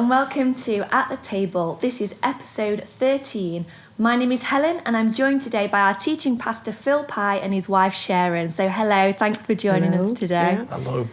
and welcome to At the Table. This is episode 13. My name is Helen and I'm joined today by our teaching pastor Phil Pye and his wife Sharon. So hello, thanks for joining us today. Yeah. Hello.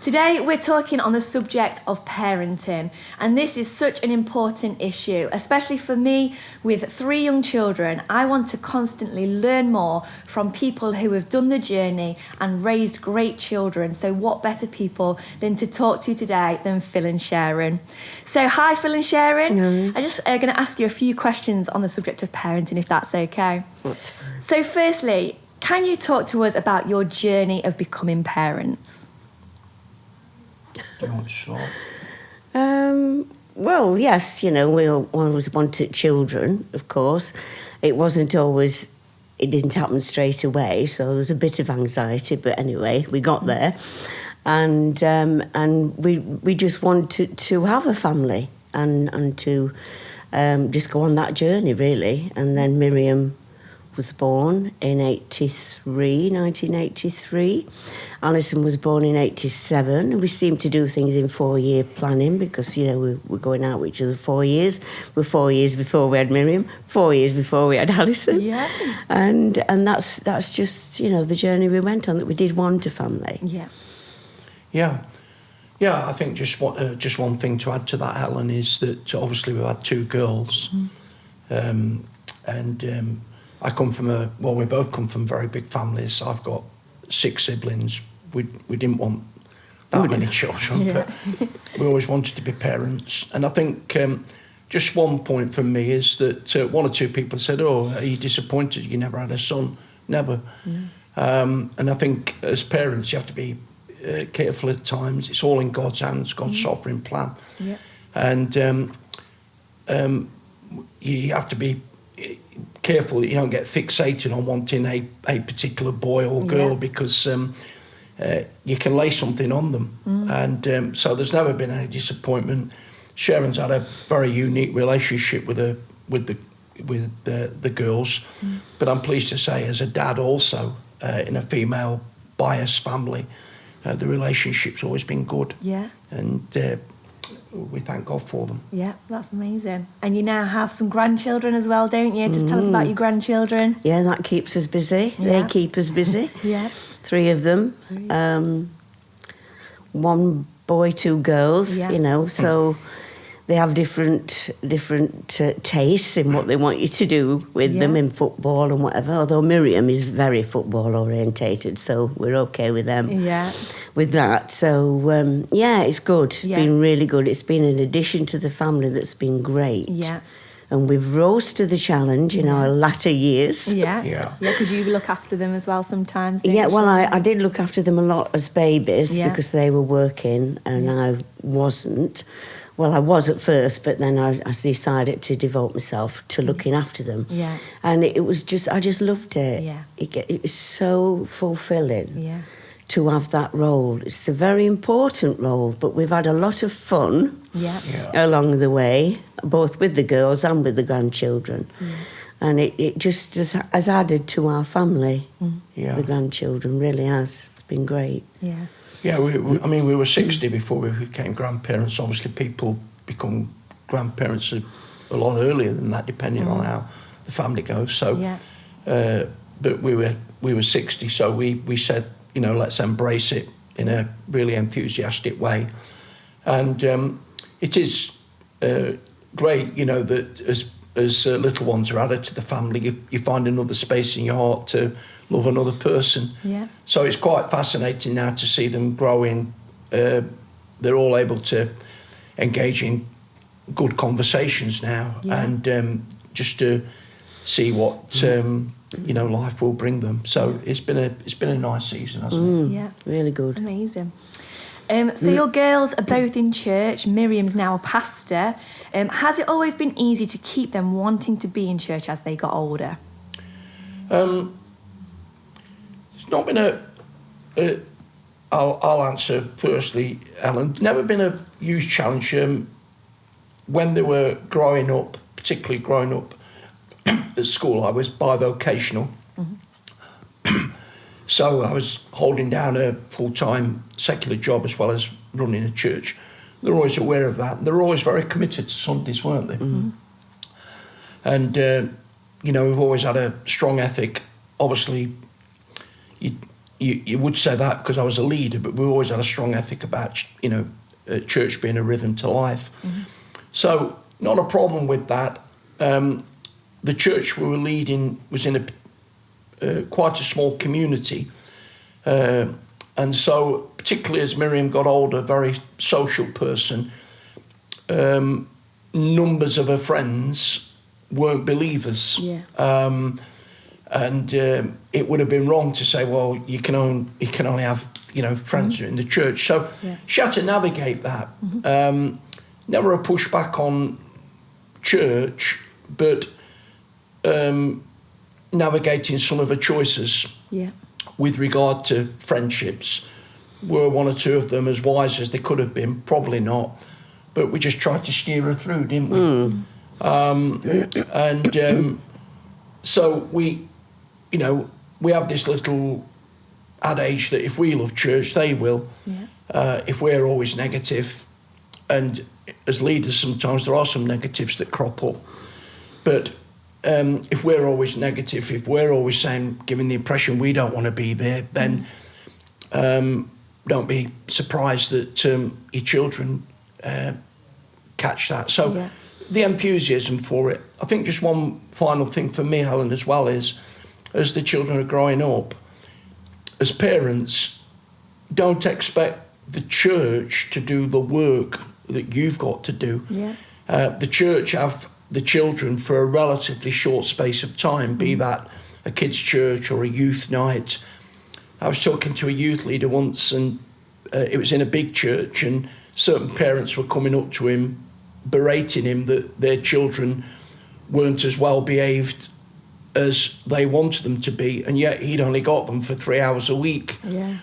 Today we're talking on the subject of parenting, and this is such an important issue, especially for me with 3 young children. I want to constantly learn more from people who have done the journey and raised great children. So what better people than to talk to today than Phil and Sharon. So hi Phil and Sharon. I'm just going to ask you a few questions on the subject of parenting, if that's okay. That's fine. So firstly, can you talk to us about your journey of becoming parents? Do you want to start? Well, yes, we always wanted children, of course. It didn't happen straight away, so there was a bit of anxiety, but anyway, we got there. And we just wanted to have a family and to just go on that journey, really. And then Miriam was born in 1983. Alison was born in 87, and we seemed to do things in 4-year planning because, we're going out with each other 4 years. We're 4 years before we had Miriam, 4 years before we had Alison. Yeah. And that's just, the journey we went on, that we did want a family. Yeah. Yeah, I think just one thing to add to that, Helen, is that obviously we've had 2 girls. I come from we both come from very big families. I've got 6 siblings. We didn't want that many children, but we always wanted to be parents. And I think just one point from me is that 1 or 2 people said, "Oh, are you disappointed you never had a son?" Never. And I think as parents, you have to be careful at times. It's all in God's hands, God's sovereign plan. Yeah. And you have to be careful that you don't get fixated on wanting a particular boy or girl because you can lay something on them. And so there's never been any disappointment. Sharon's had a very unique relationship with the girls, but I'm pleased to say as a dad also in a female biased family, the relationship's always been good. Yeah. And we thank God for them. Yeah, that's amazing. And you now have some grandchildren as well, don't you? Just tell us about your grandchildren. Yeah, that keeps us busy. Yeah. They keep us busy. Yeah. 3 of them. 1 boy, 2 girls, so they have different tastes in what they want you to do with them in football and whatever, although Miriam is very football orientated, so we're okay with them with that. So it's good. It's been really good. It's been an addition to the family that's been great. Yeah. And we've rose to the challenge in our latter years. Yeah, because you look after them as well sometimes, don't you? Well, I did look after them a lot as babies because they were working and I wasn't. Well, I was at first, but then I decided to devote myself to looking after them. Yeah. And I just loved it. Yeah. It was so fulfilling. Yeah. To have that role. It's a very important role, but we've had a lot of fun along the way, both with the girls and with the grandchildren. And it just has added to our family, the grandchildren, really has. It's been great. Yeah. Yeah, we were 60 before we became grandparents. Obviously, people become grandparents a lot earlier than that, depending on how the family goes. So, but we were 60, so we said, let's embrace it in a really enthusiastic way. And it is great, that as little ones are added to the family, you find another space in your heart to love another person. Yeah. So it's quite fascinating now to see them growing. They're all able to engage in good conversations now, and just to see what life will bring them. So it's been a nice season, hasn't it? Yeah, really good. Amazing. So your girls are both in church. Miriam's now a pastor. Has it always been easy to keep them wanting to be in church as they got older? It's not been I'll answer firstly, Helen. Never been a huge challenge. When they were growing up, particularly growing up at school, I was bivocational. So I was holding down a full-time secular job as well as running a church. they're always aware of that. They're always very committed to Sundays, weren't they? Mm-hmm. And, you know, we've always had a strong ethic. Obviously, you would say that because I was a leader, but we've always had a strong ethic about, you know, church being a rhythm to life. Mm-hmm. So, not a problem with that. The church we were leading was in quite a small community. And so, particularly as Miriam got older, very social person, numbers of her friends weren't believers. Yeah. And it would have been wrong to say, well, you can only have, you know, friends in the church. So she had to navigate that. Mm-hmm. Never a pushback on church, but navigating some of her choices with regard to friendships. Were one or two of them as wise as they could have been? Probably not. But we just tried to steer her through, didn't we? So we, you know, we have this little adage that if we love church, they will. Yeah. If we're always negative, and as leaders sometimes there are some negatives that crop up, but if we're always negative, if we're always saying, giving the impression we don't want to be there, then don't be surprised that your children catch that. So the enthusiasm for it. I think just one final thing for me, Helen, as well, is as the children are growing up, as parents, don't expect the church to do the work that you've got to do. Yeah. The church have the children for a relatively short space of time, be that a kids' church or a youth night. I was talking to a youth leader once, and it was in a big church, and certain parents were coming up to him, berating him that their children weren't as well behaved as they wanted them to be, and yet he'd only got them for 3 hours a week. Yeah.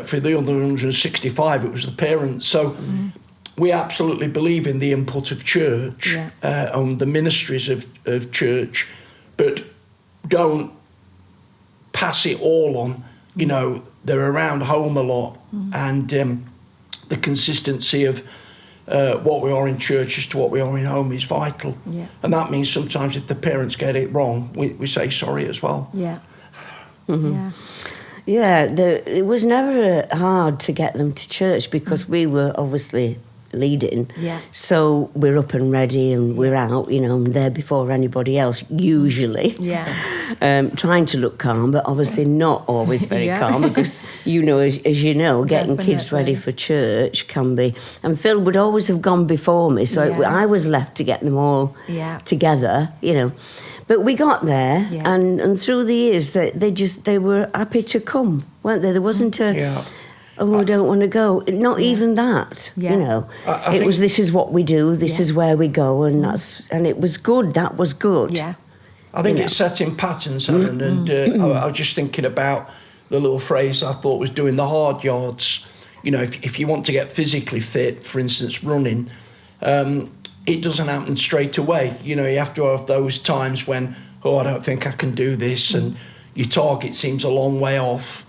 For the other 165, it was the parents. So we absolutely believe in the input of church, on the ministries of church, but don't pass it all on. You know, they're around home a lot, and the consistency of what we are in church as to what we are in home is vital. Yeah. And that means sometimes if the parents get it wrong, we say sorry as well. Yeah. Mm-hmm. Yeah. Yeah, it was never hard to get them to church because we were obviously leading. Yeah. So we're up and ready and we're out, you know, there before anybody else, usually. Yeah. Trying to look calm, but obviously not always very calm because, you know, as you know, getting kids ready for church can be... And Phil would always have gone before me, so I was left to get them all together, you know. But we got there, and through the years, they were happy to come, weren't they? There wasn't a... Oh, I don't want to go. Not even that, you know. It was, this is what we do, this is where we go, and it was good, that was good. Yeah. I think it's setting patterns, Helen, and I was just thinking about the little phrase I thought was doing the hard yards. You know, if you want to get physically fit, for instance, running, it doesn't happen straight away. You know, you have to have those times when, I don't think I can do this, and your target seems a long way off.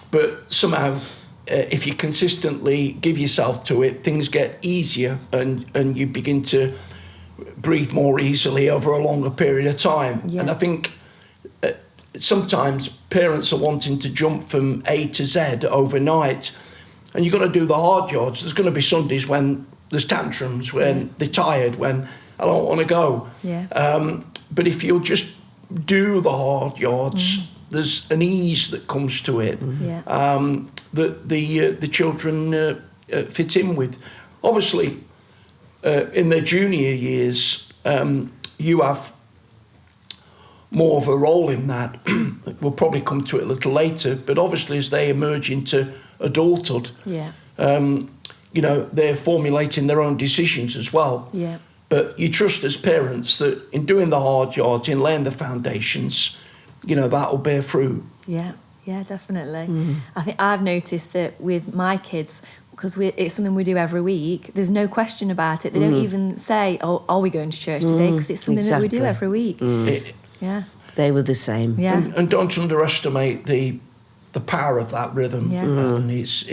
But somehow... if you consistently give yourself to it, things get easier and you begin to breathe more easily over a longer period of time. Yeah. And I think sometimes parents are wanting to jump from A to Z overnight, and you've got to do the hard yards. There's going to be Sundays when there's tantrums, when they're tired, when I don't want to go. Yeah. But if you'll just do the hard yards, there's an ease that comes to it. Yeah. That the children fit in with. Obviously, in their junior years, you have more of a role in that. We'll probably come to it a little later, but obviously as they emerge into adulthood, you know, they're formulating their own decisions as well. Yeah. But you trust as parents that in doing the hard yards, in laying the foundations, you know, that'll bear fruit. Yeah. Yeah, definitely. I think I've noticed that with my kids, because it's something we do every week, there's no question about it. They don't even say, oh, are we going to church today? Because it's something that we do every week. Yeah. They were the same. Yeah. And don't underestimate the power of that rhythm. Yeah. And it's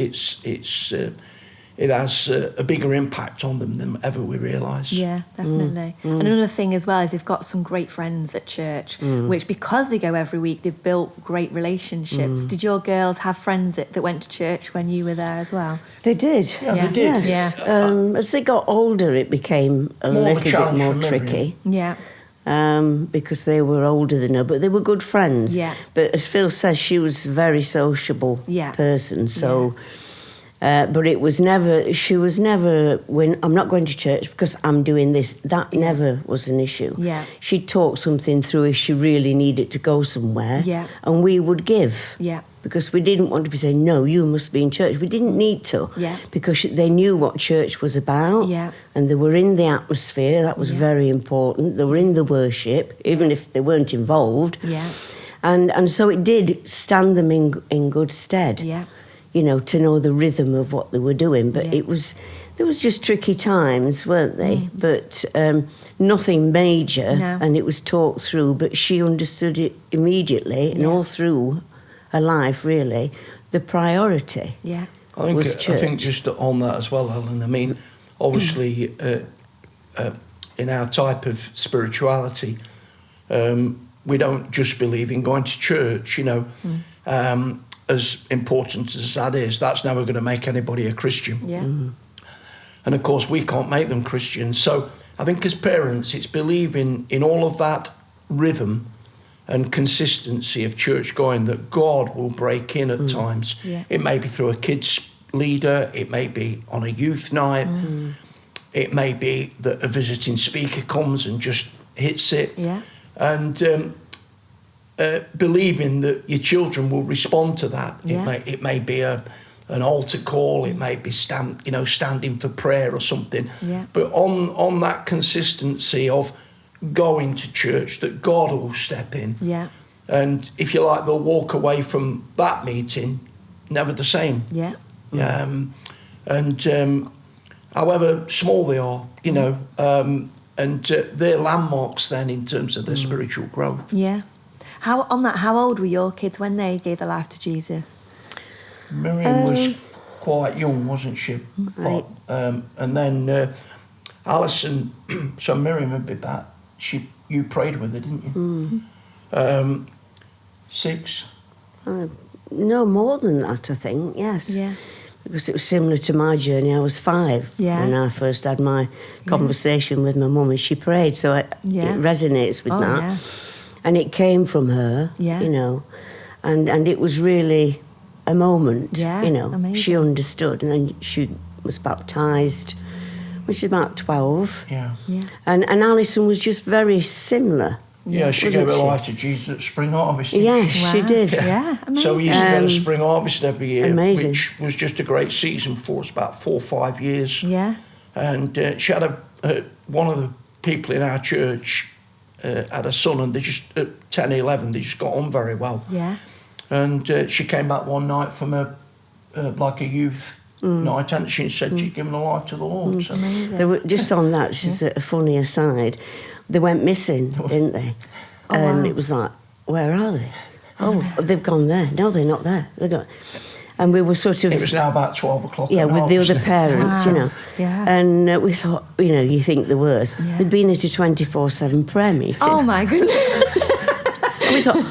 it has a bigger impact on them than ever we realise. Yeah, definitely. And another thing as well is they've got some great friends at church, which because they go every week, they've built great relationships. Did your girls have friends that went to church when you were there as well? They did. Yeah, they did. Yes. As they got older, it became a More of a little bit challenge more for Miriam. tricky. Yeah. Because they were older than her, but they were good friends. Yeah. But as Phil says, she was a very sociable person. So, but it was never. She was never. When I'm not going to church because I'm doing this. That never was an issue. Yeah. She'd talk something through if she really needed to go somewhere. Yeah. And we would give. Yeah. Because we didn't want to be saying, no, you must be in church. We didn't need to. Yeah. Because they knew what church was about. Yeah. And they were in the atmosphere. That was very important. They were in the worship, even if they weren't involved. Yeah. And so it did stand them in good stead. Yeah. You know, to know the rhythm of what they were doing. But there was just tricky times, weren't they? But nothing major. No. And it was talked through. But she understood it immediately and all through her life, really, the priority was church. I think just on that as well, Helen, I mean, obviously, in our type of spirituality, we don't just believe in going to church, you know. As important as that is, that's never going to make anybody a Christian. Yeah. And of course, we can't make them Christians. So I think as parents, it's believing in all of that rhythm and consistency of church going that God will break in at times. Yeah. It may be through a kids leader, it may be on a youth night, it may be that a visiting speaker comes and just hits it. Yeah. And believing that your children will respond to that. Yeah. It may be an altar call, it may be standing for prayer or something. Yeah. But on that consistency of going to church, that God will step in. Yeah. And if you like, they'll walk away from that meeting never the same. Yeah. However small they are, you know, and they're landmarks then in terms of their spiritual growth. Yeah. How old were your kids when they gave their life to Jesus? Miriam was quite young, wasn't she? Right. And then Alison, so Miriam would be about, you prayed with her, didn't you? 6? No more than that, I think, yes. Yeah. Because it was similar to my journey. I was 5 when I first had my conversation with my mum, and she prayed, so it resonates with that. Yeah. And it came from her, you know, and it was really a moment, you know. Amazing. She understood, and then she was baptised when she was about 12. Yeah. And Alison was just very similar. Yeah, she gave her life to Jesus at Spring Harvest. Yes, Wow. she did. Yeah, amazing. So we used to go to Spring Harvest every year, Amazing. which was just a great season for us, about 4 or 5 years. Yeah. And she had one of the people in our church had a son, and they just, at 10, 11, they just got on very well. Yeah. And she came back one night from a youth night, and she said she'd given her life to the Lord. So. Amazing. They were, just on that, just a funny aside, they went missing, didn't they? Oh, And wow. it was like, where are they? Oh, they've gone there. No, they're not there. They're gone. And we were sort of... It was now about 12 o'clock. Yeah, with the other obviously. parents, you know. Yeah. And we thought, you know, you think the worst. Yeah. They'd been at a 24/7 prayer meeting. Oh my goodness. And we thought,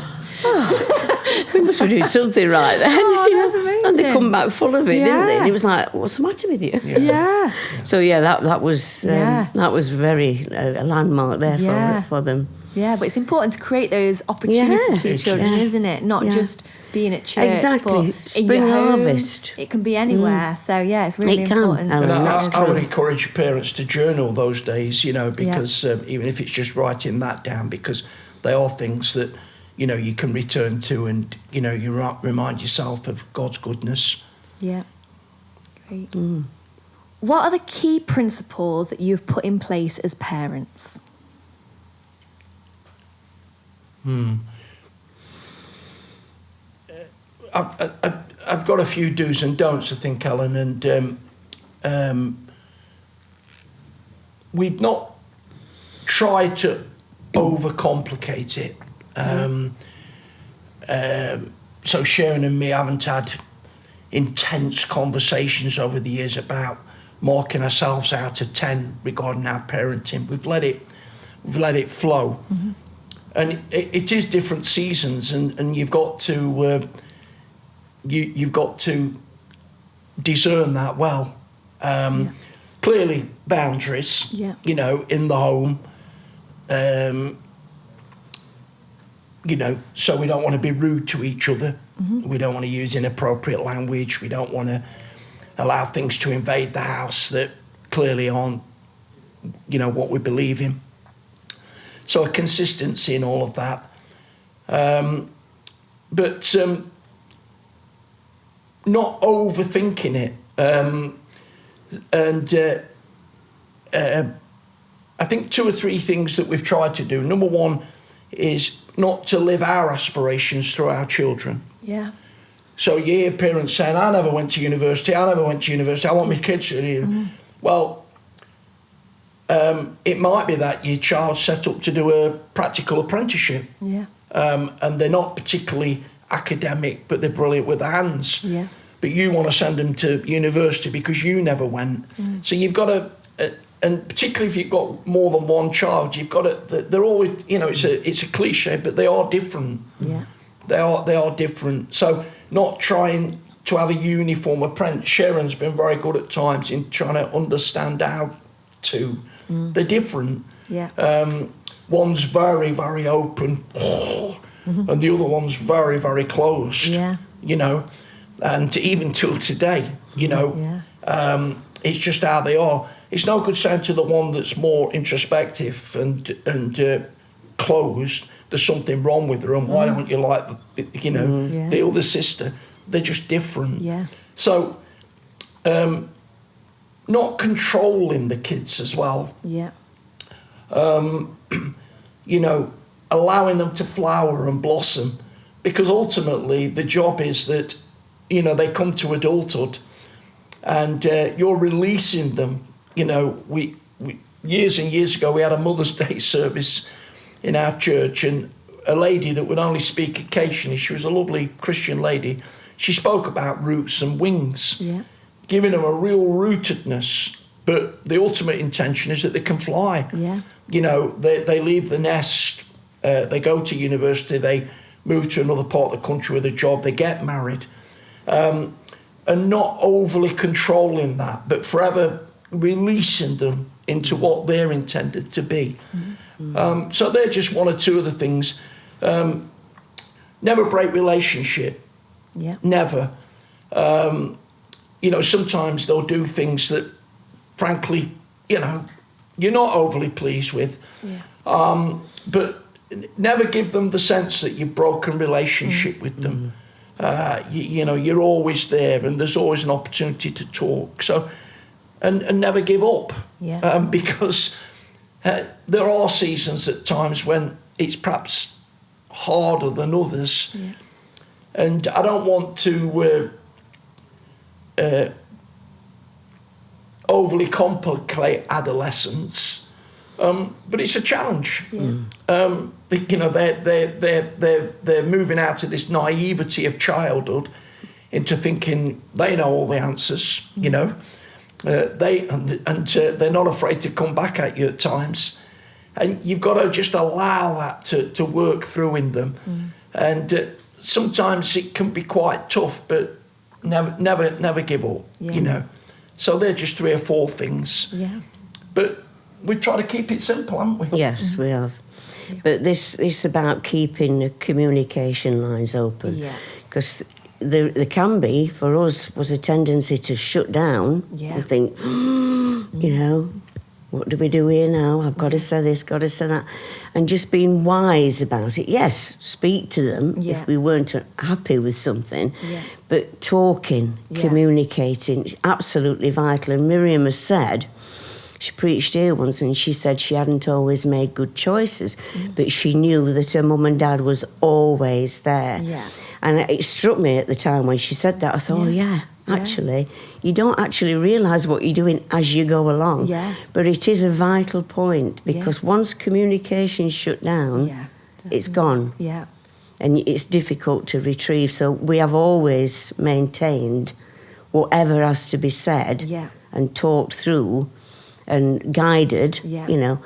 we must be doing something right then. Oh, you know. that's amazing. And they come back full of it, didn't they? Yeah. And he was like, what's the matter with you? Yeah. So yeah, that was very a landmark there for them. Yeah, but it's important to create those opportunities for your children, isn't it? Not just being at church, Exactly. but Spring in your home. harvest. It can be anywhere. So yeah, it's really It can, important. Helen, And that's I would true. encourage parents to journal those days, you know, because even if it's just writing that down, because they are things that, you know, you can return to, and, you know, you remind yourself of God's goodness. Yeah. Great. What are the key principles that you've put in place as parents? I've got a few do's and don'ts, I think, Helen, and we've not tried to overcomplicate it. So Sharon and me haven't had, intense conversations over the years about marking ourselves out of 10 regarding our parenting. We've let it flow. Mm-hmm. And it is different seasons, and you've got to you've got to discern that well. Clearly, boundaries. Yeah. You know, in the home. You know, so we don't want to be rude to each other. Mm-hmm. We don't want to use inappropriate language. We don't want to allow things to invade the house that clearly aren't, you know, what we believe in. So a consistency in all of that. But not overthinking it. I think 2 or 3 things that we've tried to do. Number one is not to live our aspirations through our children. Yeah. So you hear parents saying, I never went to university, I want my kids to do. Mm-hmm. Well, it might be that your child's set up to do a practical apprenticeship. Yeah. And they're not particularly academic, but they're brilliant with their hands. Yeah. But you want to send them to university because you never went. Mm. So you've got to, and particularly if you've got more than one child, you've got to, they're always, you know, it's a cliche, but they are different. Yeah. They are different. So not trying to have a uniform apprentice. Sharon's been very good at times in trying to understand how to. They're different. Yeah. One's very, very open, and the other one's very, very closed. Yeah. You know, and even till today, you know, it's just how they are. It's no good saying to the one that's more introspective and closed, there's something wrong with her, and why don't you like, you know, the other sister? They're just different. Yeah. So, not controlling the kids as well. Yeah. You know, allowing them to flower and blossom, because ultimately the job is that, you know, they come to adulthood, and you're releasing them. You know, we years and years ago we had a Mother's Day service in our church, and a lady that would only speak occasionally, she was a lovely Christian lady, she spoke about roots and wings, giving them a real rootedness, but the ultimate intention is that they can fly. Yeah. You know, they leave the nest, they go to university, they move to another part of the country with a job, they get married, and not overly controlling that, but forever releasing them into what they're intended to be. Mm-hmm. So they're just 1 or 2 of the things. Never break relationship. Yeah. Never. You know, sometimes they'll do things that, frankly, you know, you're not overly pleased with. Yeah. But never give them the sense that you've broken relationship with them. You know, you're always there, and there's always an opportunity to talk. So, and never give up. Yeah. Because there are seasons at times when it's perhaps harder than others. Yeah. And I don't want to overly complicate adolescence, but it's a challenge. Yeah. You know, they're moving out of this naivety of childhood into thinking they know all the answers. You know, they're not afraid to come back at you at times, and you've got to just allow that to work through in them. And sometimes it can be quite tough, but never give up. Yeah. You know, so they're just 3 or 4 things. Yeah. But we try to keep it simple, haven't we? Yes, we have. Yeah. But this is about keeping the communication lines open. Yeah. Because there can be, for us, was a tendency to shut down and think, you know, what do we do here now? I've got to say this, got to say that. And just being wise about it. Yes, speak to them if we weren't happy with something. Yeah. But talking, communicating, absolutely vital. And Miriam has said, she preached here once, and she said she hadn't always made good choices, but she knew that her mum and dad was always there. Yeah. And it struck me at the time when she said that. I thought, actually, you don't actually realise what you're doing as you go along. Yeah. But it is a vital point, because once communication's shut down, it's gone. Yeah. And it's difficult to retrieve. So we have always maintained whatever has to be said and talked through and guided, you know,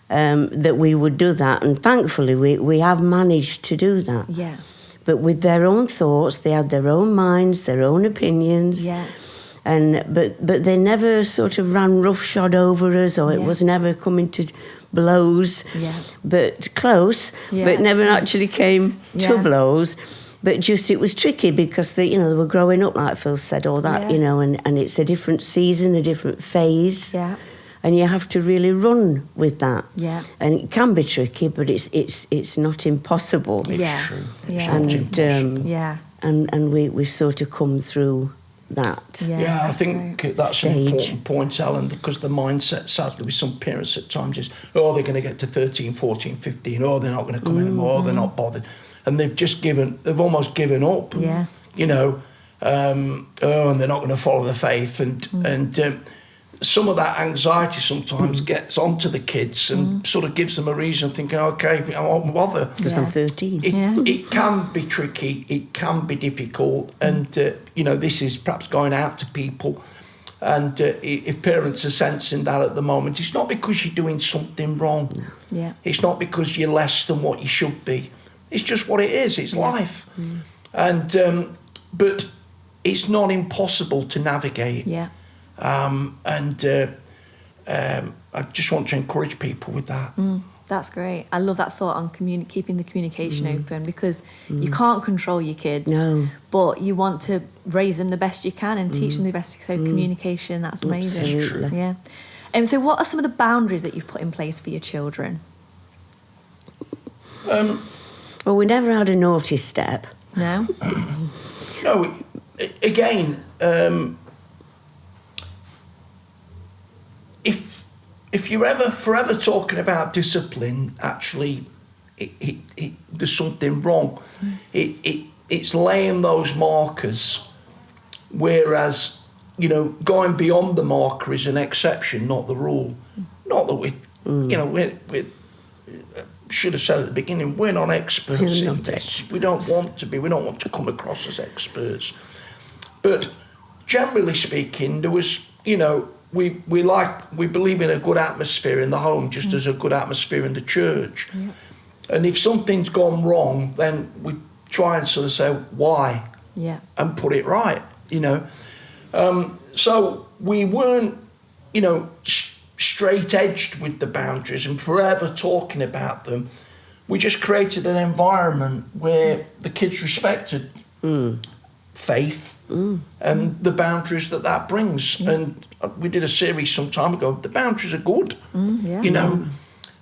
that we would do that. And thankfully, we have managed to do that. Yeah. But with their own thoughts, they had their own minds, their own opinions. Yeah. But they never sort of ran roughshod over us, or it was never coming to blows. Yeah. But close, but never actually came to blows. But just it was tricky because they were growing up, like Phil said, all that, you know, and it's a different season, a different phase. Yeah. And you have to really run with that. Yeah. And it can be tricky, but it's not impossible. Yeah. True. Yeah. It's not impossible. Yeah. And we've sort of come through that. Yeah, I think that's Stage. an important point, Helen, because the mindset, sadly, with some parents at times is, oh, they're going to get to 13, 14, 15, oh, they're not going to come anymore, oh, they're not bothered. And they've almost given up. Yeah. You know, and they're not going to follow the faith. And some of that anxiety sometimes gets onto the kids and sort of gives them a reason, thinking, okay, I won't bother. Because I'm 13. It can be tricky, it can be difficult, and you know, this is perhaps going out to people, and if parents are sensing that at the moment, it's not because you're doing something wrong. Yeah. It's not because you're less than what you should be. It's just what it is. It's life, and but it's not impossible to navigate. Yeah. I just want to encourage people with that. That's great. I love that thought on keeping the communication open, because you can't control your kids. No. But you want to raise them the best you can and teach them the best. So communication, that's amazing. Absolutely. Yeah. So what are some of the boundaries that you've put in place for your children? Well, we never had a naughty step. No? No, again, if you're ever forever talking about discipline, actually, there's something wrong. It's laying those markers, whereas, you know, going beyond the marker is an exception, not the rule. Not that we, you know, we should have said at the beginning, we're not experts in this. We don't want to be. We don't want to come across as experts. But generally speaking, there was, you know, we believe in a good atmosphere in the home, just as a good atmosphere in the church. Yeah. And if something's gone wrong, then we try and sort of say why, and put it right, you know. So we weren't, you know, straight-edged with the boundaries and forever talking about them. We just created an environment where the kids respected faith and the boundaries that brings. And we did a series some time ago. The boundaries are good, you know.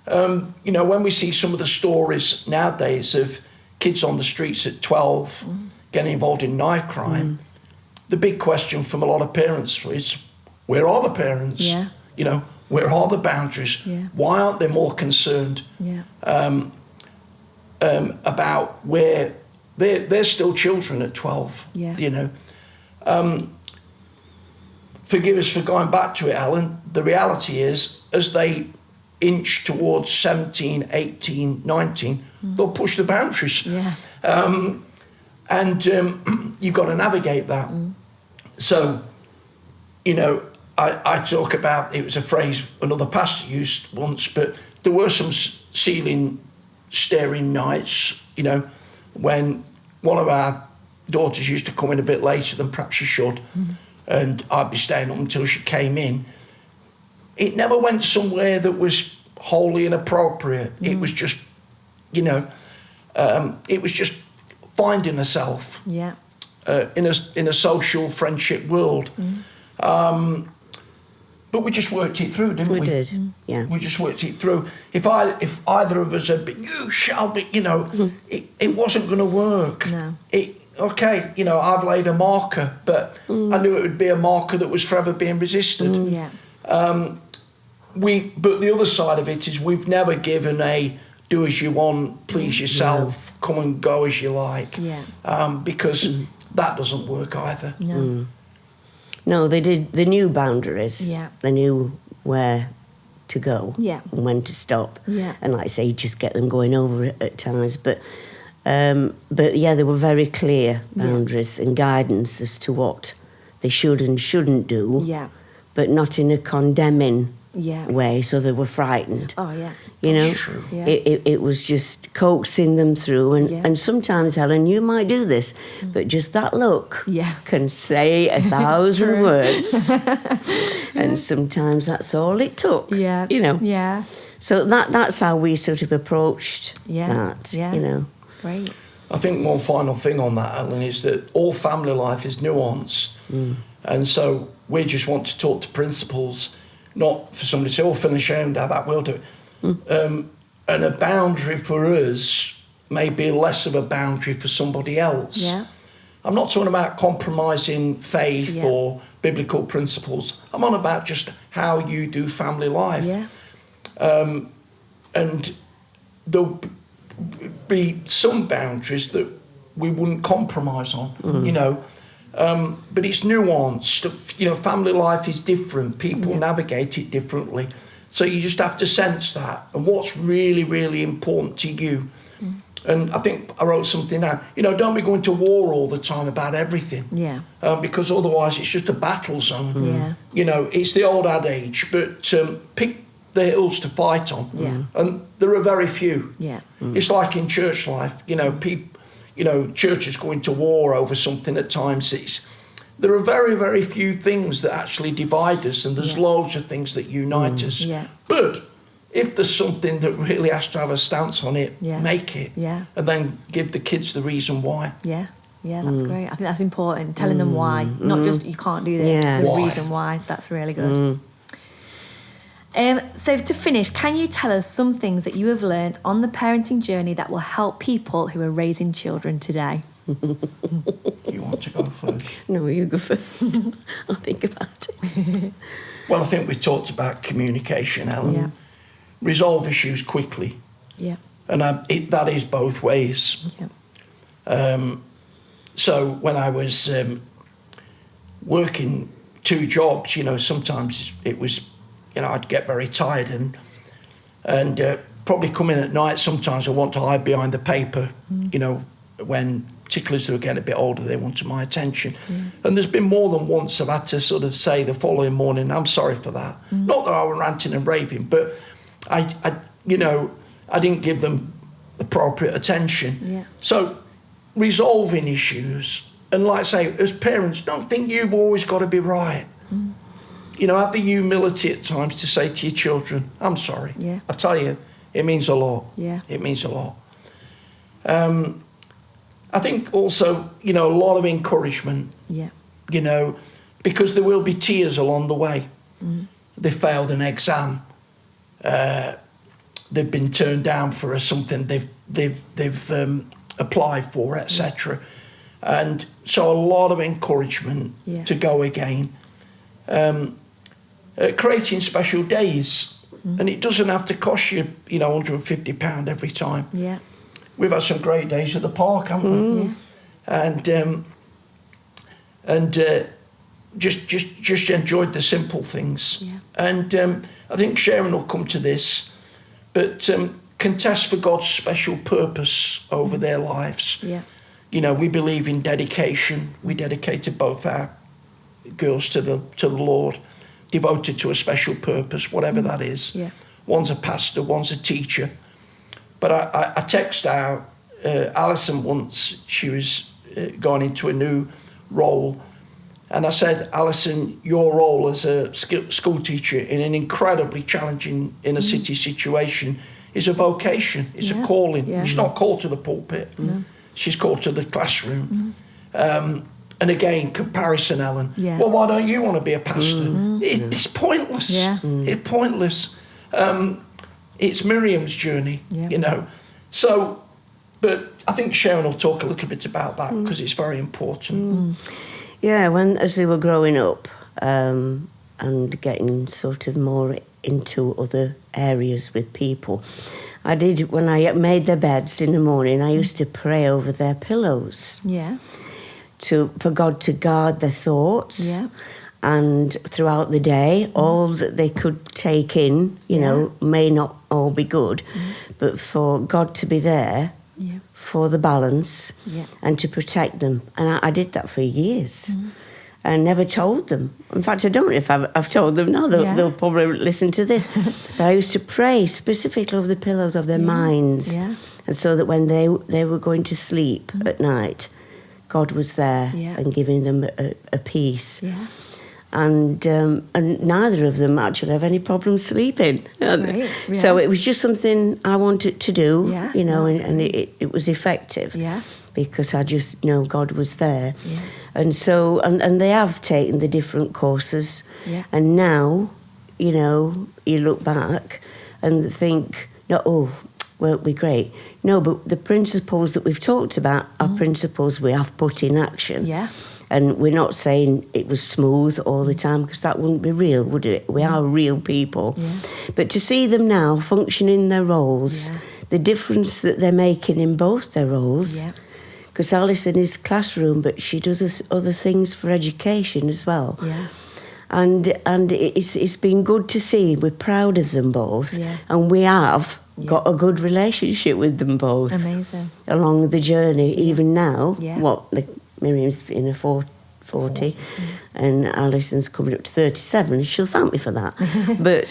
You know, when we see some of the stories nowadays of kids on the streets at 12 getting involved in knife crime, the big question from a lot of parents is, where are the parents? Yeah. You know, where are the boundaries? Yeah. Why aren't they more concerned about where they're still children at 12? Yeah. You know, forgive us for going back to it, Helen. The reality is, as they inch towards 17, 18, 19, they'll push the boundaries. Yeah. And you've got to navigate that. So, you know, I talk about, it was a phrase another pastor used once, but there were some ceiling staring nights, you know, when one of our daughters used to come in a bit later than perhaps she should, and I'd be staying up until she came in. It never went somewhere that was wholly inappropriate. It was just, you know, it was just finding herself in a social friendship world. But we just worked it through, didn't we? We did, yeah. We just worked it through. If either of us had been, you shall be, you know, it wasn't going to work. No. Okay, you know, I've laid a marker, but I knew it would be a marker that was forever being resisted. But the other side of it is we've never given a do as you want, please yourself, come and go as you like, because that doesn't work either. No. No, they did. They knew boundaries. Yeah. They knew where to go. Yeah. And when to stop. Yeah. And like I say, just get them going over it at times. But yeah, they were very clear boundaries and guidance as to what they should and shouldn't do, but not in a condemning way, so they were frightened. Oh, yeah. You know, True. Yeah. it was just coaxing them through. And sometimes, Helen, you might do this, but just that look can say 1,000 words. And sometimes that's all it took, you know. Yeah. So that's how we sort of approached that, Yeah. you know. Great. I think one final thing on that, Helen, is that all family life is nuanced. And so we just want to talk to principles, not for somebody to say, finish home, Dad, that will do it. And a boundary for us may be less of a boundary for somebody else. Yeah. I'm not talking about compromising faith or biblical principles. I'm on about just how you do family life. Yeah. And there'll be some boundaries that we wouldn't compromise on, you know. But it's nuanced. You know, family life is different. People navigate it differently. So you just have to sense that and what's really, really important to you. And I think I wrote something down. You know, don't be going to war all the time about everything. Yeah. Because otherwise it's just a battle zone. Yeah. You know, it's the old adage, but pick the hills to fight on. Yeah. And there are very few. Yeah. It's like in church life. You know, churches go into war over something at times. There are very, very few things that actually divide us, and there's loads of things that unite us. Yeah. But if there's something that really has to have a stance on it, make it. Yeah. And then give the kids the reason why. Yeah. Yeah, that's great. I think that's important, telling them why. Not just, you can't do this, the Why? reason why. That's really good. So to finish, can you tell us some things that you have learned on the parenting journey that will help people who are raising children today? You want to go first? No, you go first. I'll think about it. Well, I think we talked about communication, Helen. Yeah. Resolve issues quickly. Yeah. And that is both ways. Yeah. So when I was working 2 jobs, you know, sometimes it was, you know, I'd get very tired and probably come in at night. Sometimes I want to hide behind the paper, you know, when particularly as they were getting a bit older, they wanted my attention. And there's been more than once I've had to sort of say the following morning, I'm sorry for that. Not that I was ranting and raving, but I you know, I didn't give them appropriate attention. Yeah. So resolving issues, and like I say, as parents, don't think you've always got to be right. You know, have the humility at times to say to your children, I'm sorry. Yeah. I tell you, it means a lot. Yeah. It means a lot. I think also, you know, a lot of encouragement. Yeah. You know, because there will be tears along the way. They failed an exam. They've been turned down for something they've applied for, etc. And so a lot of encouragement to go again. Creating special days, and it doesn't have to cost you, you know, £150 every time. Yeah. We've had some great days at the park, haven't we? Yeah. And just enjoyed the simple things. Yeah. And I think Sharon will come to this, but contest for God's special purpose over their lives. Yeah. You know, we believe in dedication. We dedicated both our girls to the Lord, devoted to a special purpose, whatever that is. Yeah. One's a pastor, one's a teacher. But I texted out Alison once. She was going into a new role. And I said, Alison, your role as a school teacher in an incredibly challenging inner city situation is a vocation. It's a calling. Yeah. She's not called to the pulpit. No. She's called to the classroom. And again, comparison, Helen. Yeah. Well, why don't you want to be a pastor? It's pointless. Yeah. It's pointless. It's Miriam's journey, you know. So, but I think Sharon will talk a little bit about that because it's very important. Yeah, as they were growing up and getting sort of more into other areas with people, I did, when I made their beds in the morning, I used to pray over their pillows. Yeah. For God to guard their thoughts. Yeah. And throughout the day, all that they could take in, you know, may not all be good, but for God to be there for the balance and to protect them. And I did that for years. I never told them. In fact, I don't know if I've told them now. They'll probably listen to this. But I used to pray specifically over the pillows of their minds. Yeah. And so that when they were going to sleep at night, God was there and giving them a peace. Yeah. And neither of them actually have any problems sleeping. Right. Yeah. So it was just something I wanted to do, you know, and it was effective. Yeah. Because I just know God was there. Yeah. And so, and they have taken the different courses. Yeah. And now, you know, you look back and think, won't be great. No, but the principles that we've talked about are principles we have put in action. Yeah. And we're not saying it was smooth all the time, because that wouldn't be real, would it? We are real people. Yeah. But to see them now functioning their roles, the difference that they're making in both their roles, because Alison is classroom, but she does other things for education as well. Yeah. And it's been good to see. We're proud of them both. Yeah. And we have got a good relationship with them both. Amazing. Along the journey, even now. Yeah. Miriam's in her 40 and Alison's coming up to 37. She'll thank me for that. But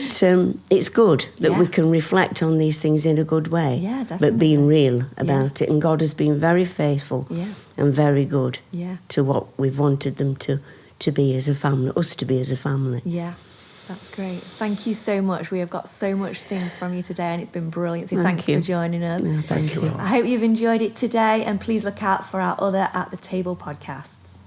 it's good that we can reflect on these things in a good way. Yeah, definitely. But being real about it. And God has been very faithful and very good to what we've wanted them to be as a family, us to be as a family. Yeah. That's great. Thank you so much. We have got so much things from you today, and it's been brilliant. So thanks for joining us. Yeah, thank you. I hope you've enjoyed it today, and please look out for our other At the Table podcasts.